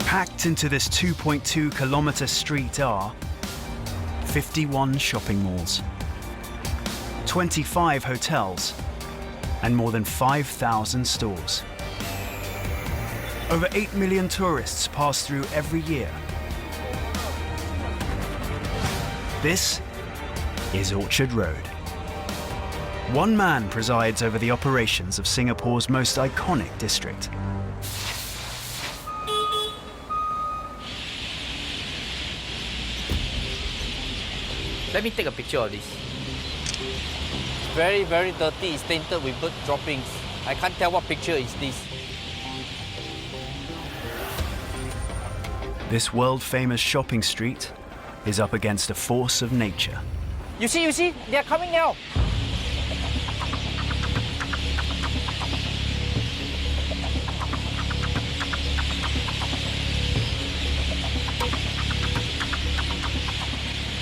Packed into this 2.2-kilometre street are 51 shopping malls, 25 hotels, and more than 5,000 stores. Over 8 million tourists pass through every year. This is Orchard Road. One man presides over the operations of Singapore's most iconic district. Let me take a picture of this. Very, very dirty. It's tainted with bird droppings. I can't tell what picture is this. This world-famous shopping street is up against a force of nature. You see, they are coming now.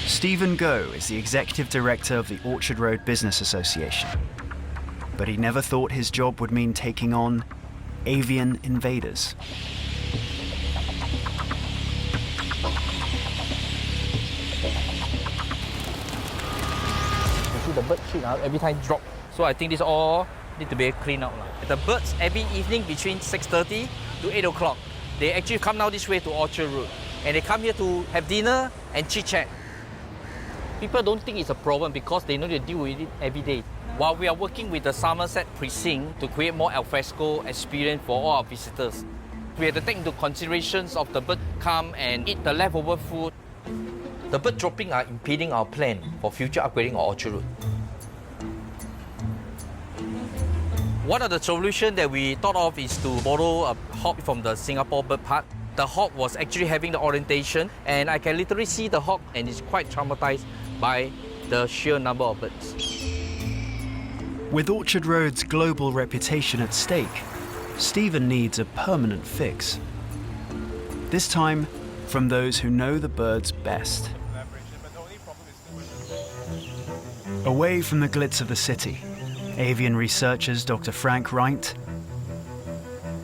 Stephen Goh is the executive director of the Orchard Road Business Association. But he never thought his job would mean taking on avian invaders. You see the bird shit every time drop. So I think this all need to be cleaned out. The birds every evening between 6:30 to 8 o'clock, they actually come now this way to Orchard Road. And they come here to have dinner and chit-chat. People don't think it's a problem because they know they deal with it every day. While we are working with the Somerset precinct to create more alfresco experience for all our visitors, we have to take into considerations of the bird come and eat the leftover food. The bird dropping are impeding our plan for future upgrading of Orchard Road. One of the solutions that we thought of is to borrow a hawk from the Singapore Bird Park. The hawk was actually having the orientation, and I can literally see the hawk, and it's quite traumatized by the sheer number of birds. With Orchard Road's global reputation at stake, Stephen needs a permanent fix. This time from those who know the birds best. Away from the glitz of the city, avian researchers Dr. Frank Reint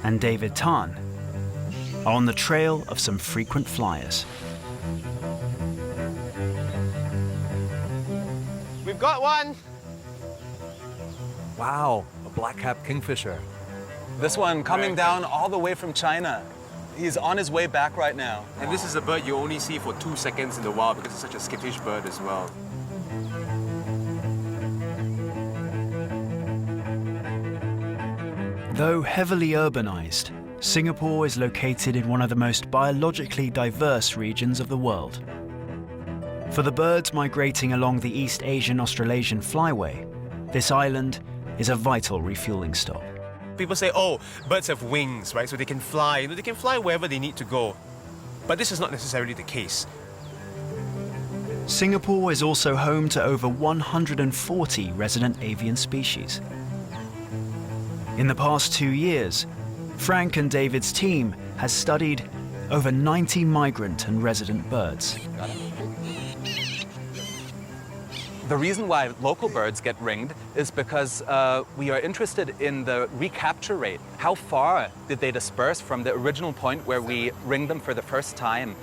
and David Tan are on the trail of some frequent flyers. We've got one! Wow, a black-capped kingfisher. This one coming down all the way from China. He's on his way back right now. And this is a bird you only see for 2 seconds in the wild because it's such a skittish bird as well. Though heavily urbanized, Singapore is located in one of the most biologically diverse regions of the world. For the birds migrating along the East Asian-Australasian flyway, this island is a vital refueling stop. People say, oh, birds have wings, right? So they can fly. You know, they can fly wherever they need to go. But this is not necessarily the case. Singapore is also home to over 140 resident avian species. In the past 2 years, Frank and David's team has studied over 90 migrant and resident birds. The reason why local birds get ringed is because we are interested in the recapture rate. How far did they disperse from the original point where we ringed them for the first time?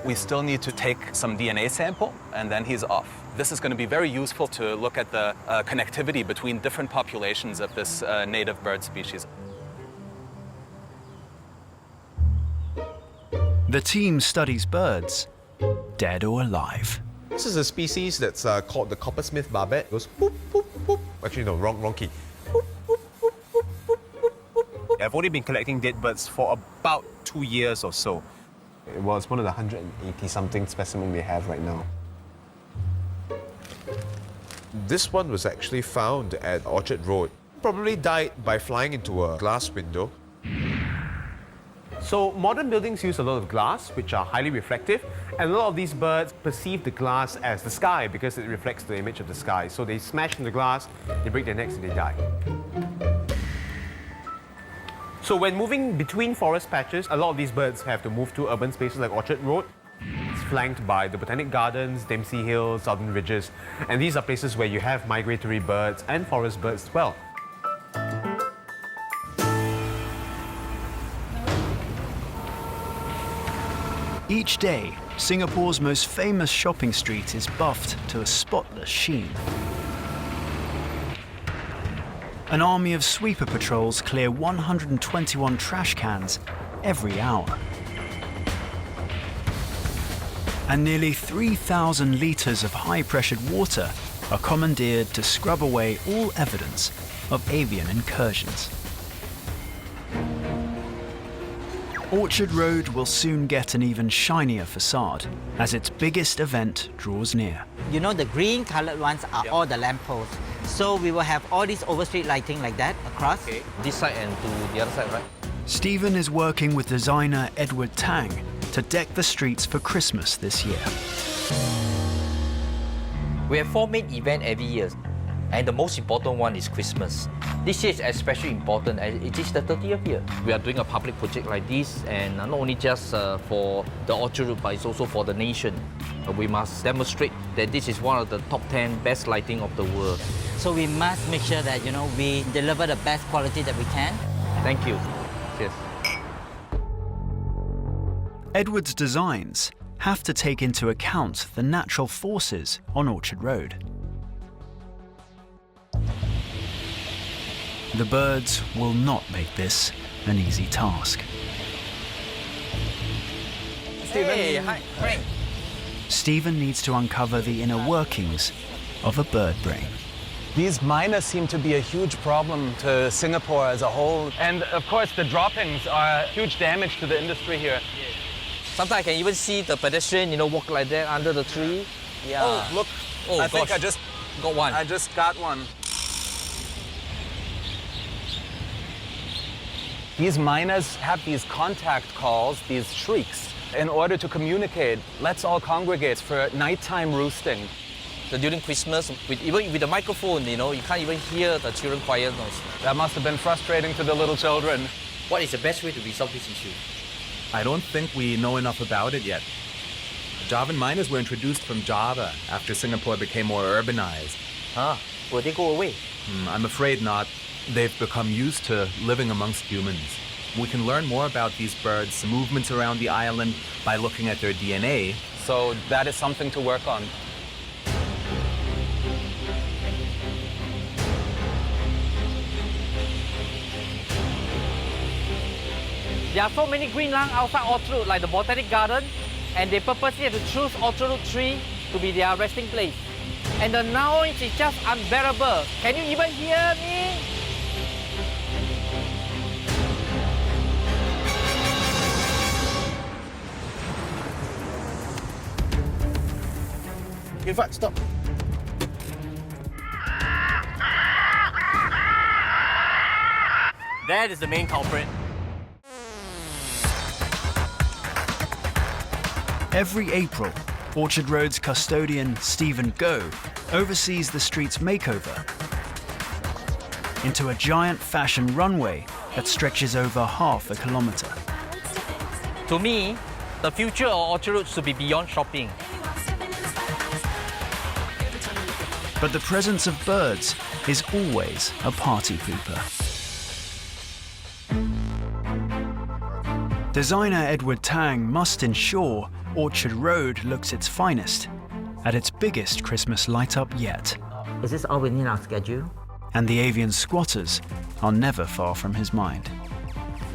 We still need to take some DNA sample, and then he's off. This is going to be very useful to look at the connectivity between different populations of this native bird species. The team studies birds, dead or alive. This is a species that's called the coppersmith barbet. It goes boop, boop, boop. Actually, no, wrong key. Boop, boop, boop, boop, boop, boop, boop, boop. I've only been collecting dead birds for about 2 years or so. Well, it's one of the 180-something specimens we have right now. This one was actually found at Orchard Road. Probably died by flying into a glass window. So modern buildings use a lot of glass, which are highly reflective, and a lot of these birds perceive the glass as the sky because it reflects the image of the sky. So they smash into the glass, they break their necks and they die. So when moving between forest patches, a lot of these birds have to move to urban spaces like Orchard Road. It's flanked by the Botanic Gardens, Dempsey Hill, Southern Ridges, and these are places where you have migratory birds and forest birds as well. Each day, Singapore's most famous shopping street is buffed to a spotless sheen. An army of sweeper patrols clear 121 trash cans every hour. And nearly 3,000 litres of high-pressured water are commandeered to scrub away all evidence of avian incursions. Orchard Road will soon get an even shinier facade as its biggest event draws near. You know, the green colored ones are all the lampposts. So we will have all this overstreet lighting like that across. Okay. This side and to the other side, right? Stephen is working with designer Edward Tang to deck the streets for Christmas this year. We have 4 main events every year, and the most important one is Christmas. This year is especially important as it is the 30th year. We are doing a public project like this, and not only just for the Orchard Road, but it's also for the nation. We must demonstrate that this is one of the top 10 best lighting of the world. So we must make sure that, you know, we deliver the best quality that we can. Thank you. Cheers. Edward's designs have to take into account the natural forces on Orchard Road. The birds will not make this an easy task. Hey, hi, Frank. Stephen needs to uncover the inner workings of a bird brain. These miners seem to be a huge problem to Singapore as a whole. And of course, the droppings are huge damage to the industry here. Sometimes I can even see the pedestrian, walk like that under the tree. Yeah. Oh, look. Oh, I think gosh. I just got one. I just got one. These miners have these contact calls, these shrieks, in order to communicate. Let's all congregate for nighttime roosting. So during Christmas, even with the microphone, you can't even hear the children quiet noise. That must have been frustrating to the little children. What is the best way to resolve this issue? I don't think we know enough about it yet. Javan miners were introduced from Java after Singapore became more urbanized. Will they go away? I'm afraid not. They've become used to living amongst humans. We can learn more about these birds' movements around the island by looking at their DNA. So that is something to work on. There are so many green lung outside Orchard Road, like the Botanic Garden, and they purposely have to choose Orchard Road 3 to be their resting place. And the noise is just unbearable. Can you even hear me? In fact, stop. That is the main culprit. Every April, Orchard Road's custodian, Stephen Goh, oversees the street's makeover into a giant fashion runway that stretches over half a kilometre. To me, the future of Orchard Road should be beyond shopping. But the presence of birds is always a party pooper. Designer Edward Tang must ensure Orchard Road looks its finest at its biggest Christmas light-up yet. Is this all within our schedule? And the avian squatters are never far from his mind.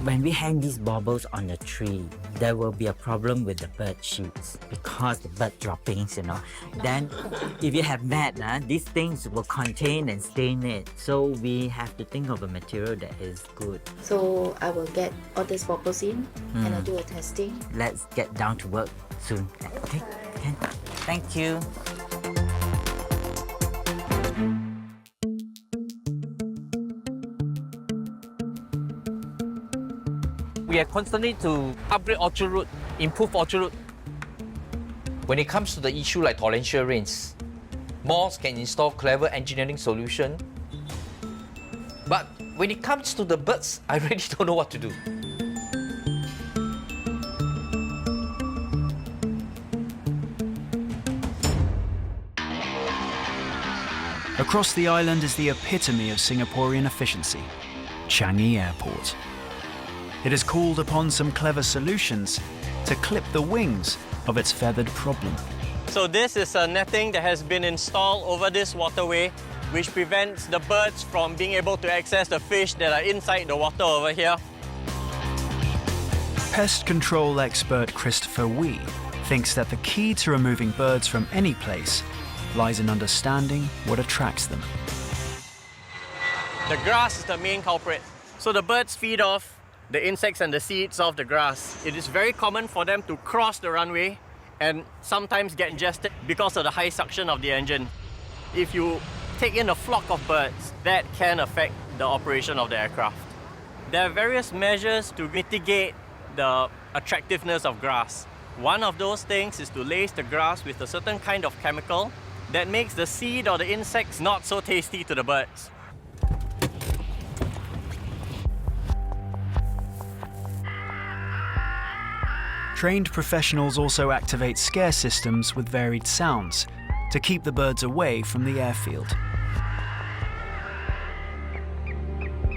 When we hang these baubles on the tree, there will be a problem with the bird shoots because the bird droppings, Then, if you have mat, these things will contain and stain it. So we have to think of a material that is good. So I will get all these baubles in and I'll do a testing. Let's get down to work soon. Okay? Thank you. We are constantly to upgrade Orchard Road, improve Orchard Road. When it comes to the issue like torrential rains, malls can install clever engineering solution. But When it comes to the birds, I really don't know what to do. Across the island is the epitome of Singaporean efficiency, Changi Airport. It has called upon some clever solutions to clip the wings of its feathered problem. So this is a netting that has been installed over this waterway, which prevents the birds from being able to access the fish that are inside the water over here. Pest control expert Christopher Wee thinks that the key to removing birds from any place lies in understanding what attracts them. The grass is the main culprit. So the birds feed off the insects and the seeds of the grass. It is very common for them to cross the runway and sometimes get ingested because of the high suction of the engine. If you take in a flock of birds, that can affect the operation of the aircraft. There are various measures to mitigate the attractiveness of grass. One of those things is to lace the grass with a certain kind of chemical that makes the seed or the insects not so tasty to the birds. Trained professionals also activate scare systems with varied sounds to keep the birds away from the airfield.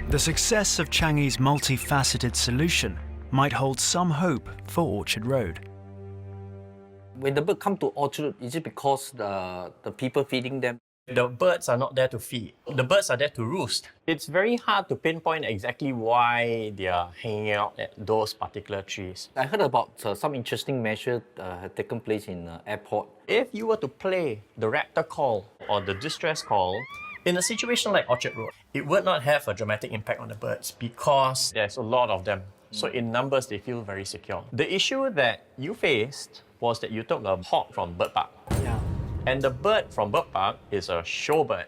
The success of Changi's multifaceted solution might hold some hope for Orchard Road. When the bird come to Orchard, is it because the people feeding them? The birds are not there to feed. The birds are there to roost. It's very hard to pinpoint exactly why they are hanging out at those particular trees. I heard about some interesting measures have taken place in the airport. If you were to play the raptor call or the distress call, in a situation like Orchard Road, it would not have a dramatic impact on the birds because there's a lot of them. So in numbers, they feel very secure. The issue that you faced was that you took a hawk from bird park. Yeah. And the bird from bird park is a show-bird.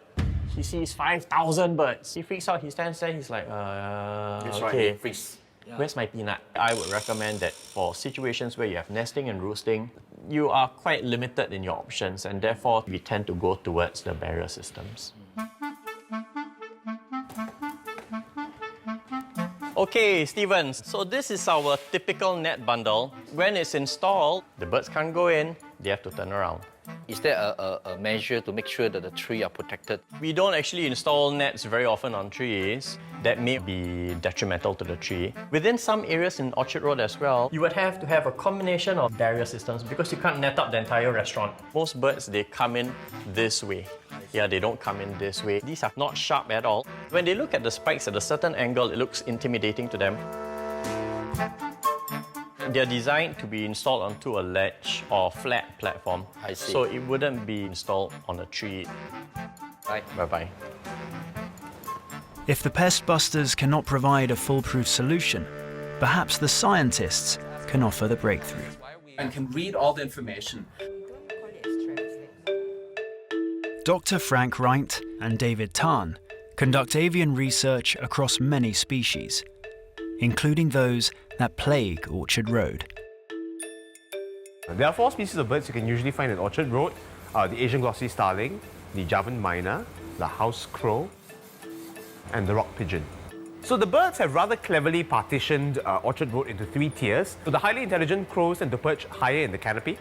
He sees 5,000 birds. He freaks out, he stands there, he's like, okay, freeze. Yeah. Where's my peanut? I would recommend that for situations where you have nesting and roosting, you are quite limited in your options, and therefore we tend to go towards the barrier systems. Okay, Stevens, so this is our typical net bundle. When it's installed, the birds can't go in, they have to turn around. Is there a measure to make sure that the trees are protected? We don't actually install nets very often on trees that may be detrimental to the tree. Within some areas in Orchard Road as well, you would have to have a combination of barrier systems because you can't net up the entire restaurant. Most birds, they come in this way. Yeah, they don't come in this way. These are not sharp at all. When they look at the spikes at a certain angle, it looks intimidating to them. They're designed to be installed onto a ledge or flat platform. I see. So it wouldn't be installed on a tree. Bye. Bye-bye. If the pest busters cannot provide a foolproof solution, perhaps the scientists can offer the breakthrough. And can read all the information. Dr. Frank Wright and David Tan conduct avian research across many species, including those that plague Orchard Road. There are 4 species of birds you can usually find at Orchard Road. The Asian glossy starling, the Javan myna, the house crow, and the rock pigeon. So the birds have rather cleverly partitioned Orchard Road into 3 tiers. So the highly intelligent crows tend to perch higher in the canopy.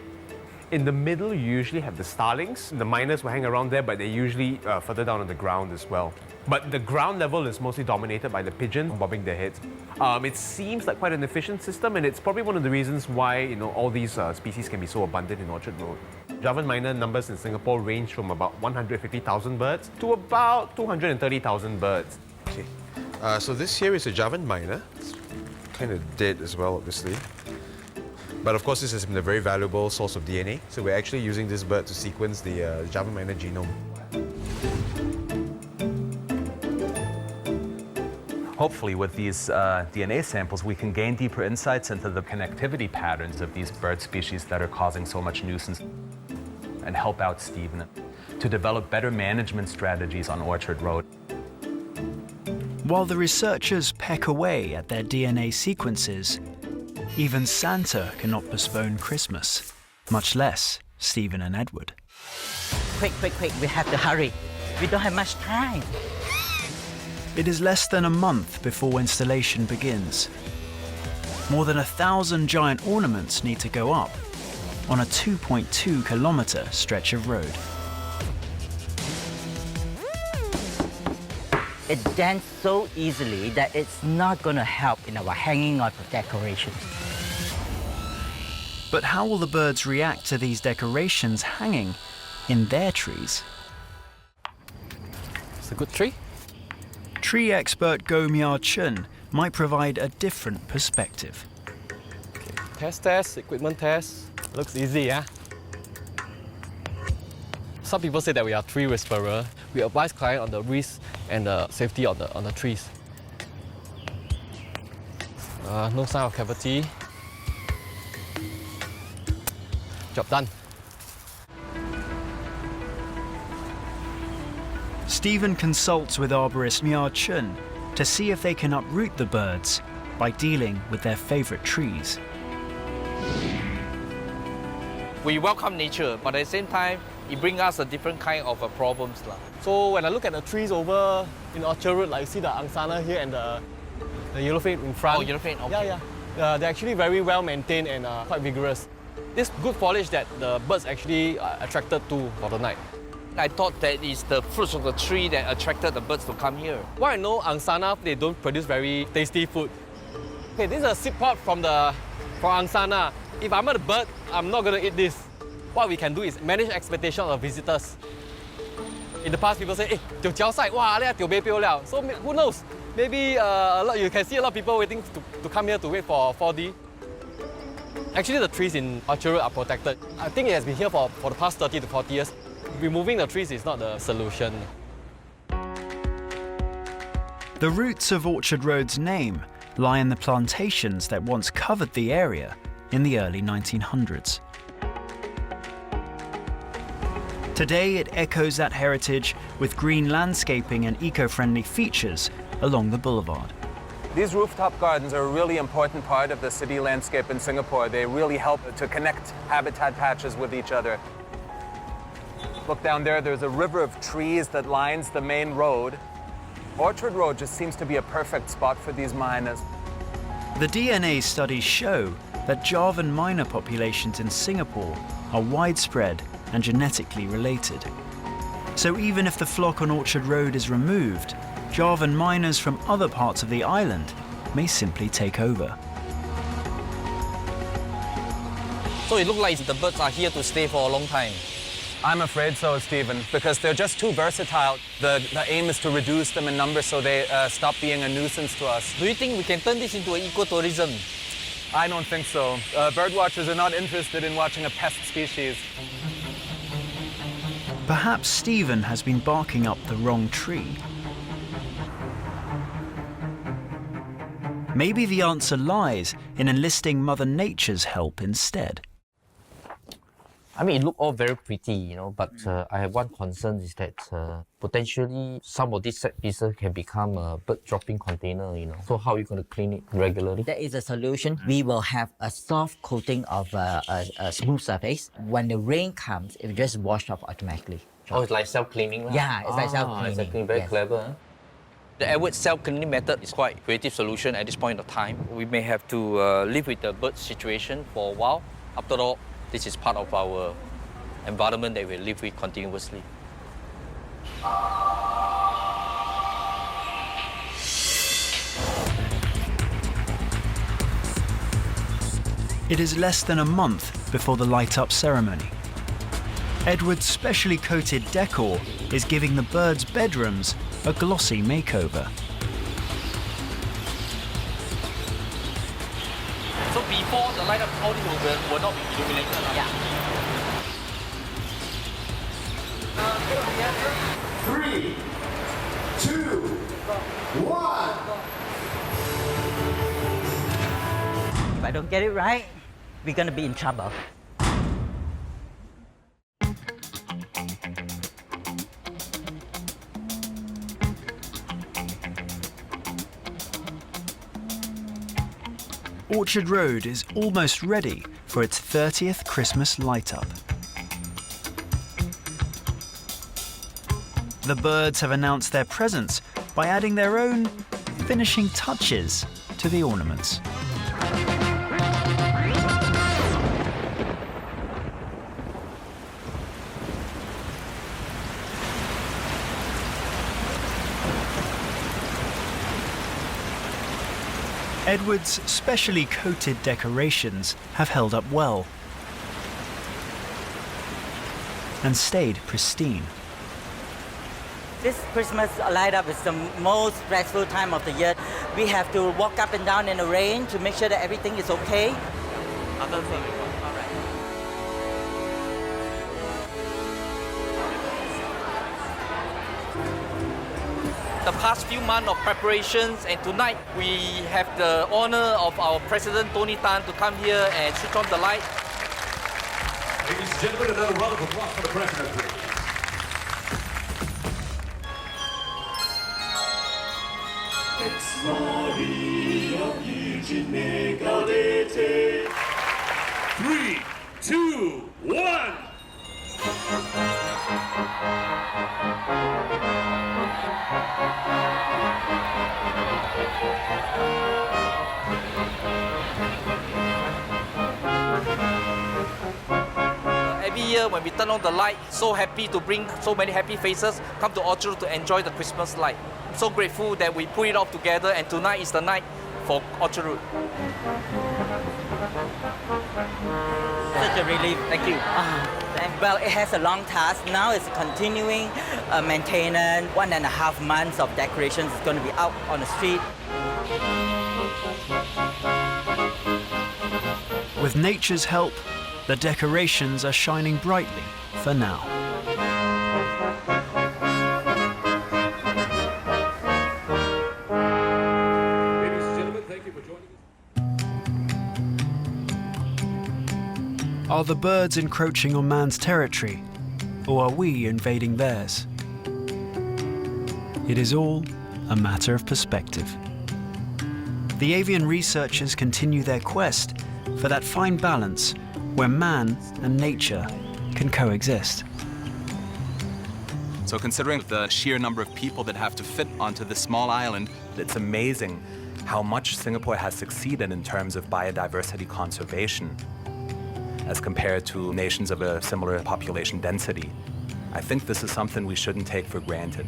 In the middle, you usually have the starlings. The miners will hang around there, but they're usually further down on the ground as well. But the ground level is mostly dominated by the pigeons bobbing their heads. It seems like quite an efficient system, and it's probably one of the reasons why all these species can be so abundant in Orchard Road. Javan myna numbers in Singapore range from about 150,000 birds to about 230,000 birds. Okay. So this here is a Javan myna. It's kind of dead as well, obviously. But of course, this has been a very valuable source of DNA. So we're actually using this bird to sequence the Javan myna genome. Hopefully, with these DNA samples, we can gain deeper insights into the connectivity patterns of these bird species that are causing so much nuisance and help out Stephen to develop better management strategies on Orchard Road. While the researchers peck away at their DNA sequences, even Santa cannot postpone Christmas, much less Stephen and Edward. Quick, we have to hurry. We don't have much time. It is less than a month before installation begins. More than 1,000 giant ornaments need to go up on a 2.2-kilometre stretch of road. It dents so easily that it's not going to help in our hanging of decorations. But how will the birds react to these decorations hanging in their trees? It's a good tree. Tree expert Goh Mya Chun might provide a different perspective. Test, equipment test. Looks easy, yeah? Some people say that we are tree whisperer. We advise client on the risk and the safety on the trees. No sign of cavity. Job done. Stephen consults with arborist Mya Chun to see if they can uproot the birds by dealing with their favourite trees. We welcome nature, but at the same time, it brings us a different kind of problems. So when I look at the trees over in Orchard Road, like you see the angsana here and the yellowfin in front. Oh, yellowfin, okay. Yeah. They're actually very well maintained and quite vigorous. This good foliage that the birds actually are attracted to for the night. I thought that it's the fruits of the tree that attracted the birds to come here. What I know, angsana, they don't produce very tasty food. Okay, this is a seed pod from angsana. If I'm a bird, I'm not going to eat this. What we can do is manage expectations of visitors. In the past, people say, wow, so who knows? Maybe you can see a lot of people waiting to come here to wait for 4D. Actually, the trees in Orchard Road are protected. I think it has been here for the past 30 to 40 years. Removing the trees is not the solution. The roots of Orchard Road's name lie in the plantations that once covered the area in the early 1900s. Today it echoes that heritage with green landscaping and eco-friendly features along the boulevard. These rooftop gardens are a really important part of the city landscape in Singapore. They really help to connect habitat patches with each other. Look down there, there's a river of trees that lines the main road. Orchard Road just seems to be a perfect spot for these miners. The DNA studies show that Javan miner populations in Singapore are widespread and genetically related. So even if the flock on Orchard Road is removed, Javan miners from other parts of the island may simply take over. So it looks like the birds are here to stay for a long time. I'm afraid so, Stephen, because they're just too versatile. The aim is to reduce them in number so they stop being a nuisance to us. Do you think we can turn this into an ecotourism? I don't think so. Bird watchers are not interested in watching a pest species. Perhaps Stephen has been barking up the wrong tree. Maybe the answer lies in enlisting Mother Nature's help instead. I mean, it looks all very pretty, but I have one concern is that potentially some of these set pieces can become a bird dropping container, So how are you going to clean it regularly? There is a solution. We will have a soft coating of a smooth surface. When the rain comes, it will just wash off automatically. Oh, it's like self-cleaning? Yeah, it's like self-cleaning. Exactly, very clever. The Edward self-cleaning method is quite a creative solution at this point of time. We may have to live with the bird situation for a while. After all, this is part of our environment that we live with continuously. It is less than a month before the light-up ceremony. Edward's specially coated decor is giving the birds' bedrooms a glossy makeover. So before the light up, all these will not be illuminated? Yeah. 3, 2, 1. If I don't get it right, we're gonna be in trouble. Orchard Road is almost ready for its 30th Christmas light-up. The birds have announced their presence by adding their own finishing touches to the ornaments. Edward's specially coated decorations have held up well and stayed pristine. This Christmas light up is the most stressful time of the year. We have to walk up and down in the rain to make sure that everything is okay. The past few months of preparations, and tonight we have the honor of our President Tony Tan to come here and switch on the light. Ladies and gentlemen, another round of applause for the President, please. Ex Maria Virgine Gaudete. 3, 2, 1. Every year when we turn on the light, so happy to bring so many happy faces come to Orchard to enjoy the Christmas light. I'm so grateful that we put it all together, and tonight is the night for Orchard Road. Such a relief. Thank you. Well, it has a long task. Now it's continuing maintenance. 1.5 months of decorations is going to be out on the street. With nature's help, the decorations are shining brightly for now. Ladies and gentlemen, thank you for joining us. Are the birds encroaching on man's territory, or are we invading theirs? It is all a matter of perspective. The avian researchers continue their quest for that fine balance where man and nature can coexist. So considering the sheer number of people that have to fit onto this small island, it's amazing how much Singapore has succeeded in terms of biodiversity conservation as compared to nations of a similar population density. I think this is something we shouldn't take for granted.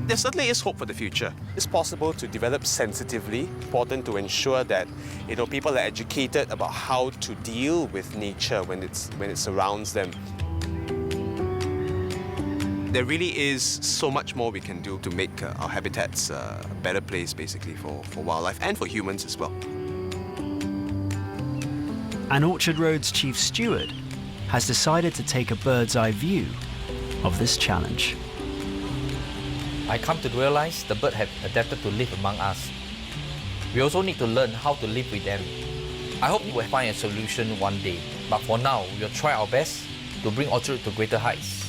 There certainly is hope for the future. It's possible to develop sensitively, important to ensure that people are educated about how to deal with nature when it surrounds them. There really is so much more we can do to make our habitats a better place, basically, for wildlife and for humans as well. And Orchard Road's chief steward has decided to take a bird's eye view of this challenge. I come to realize the birds have adapted to live among us. We also need to learn how to live with them. I hope we'll find a solution one day, but for now, we'll try our best to bring Orchard to greater heights.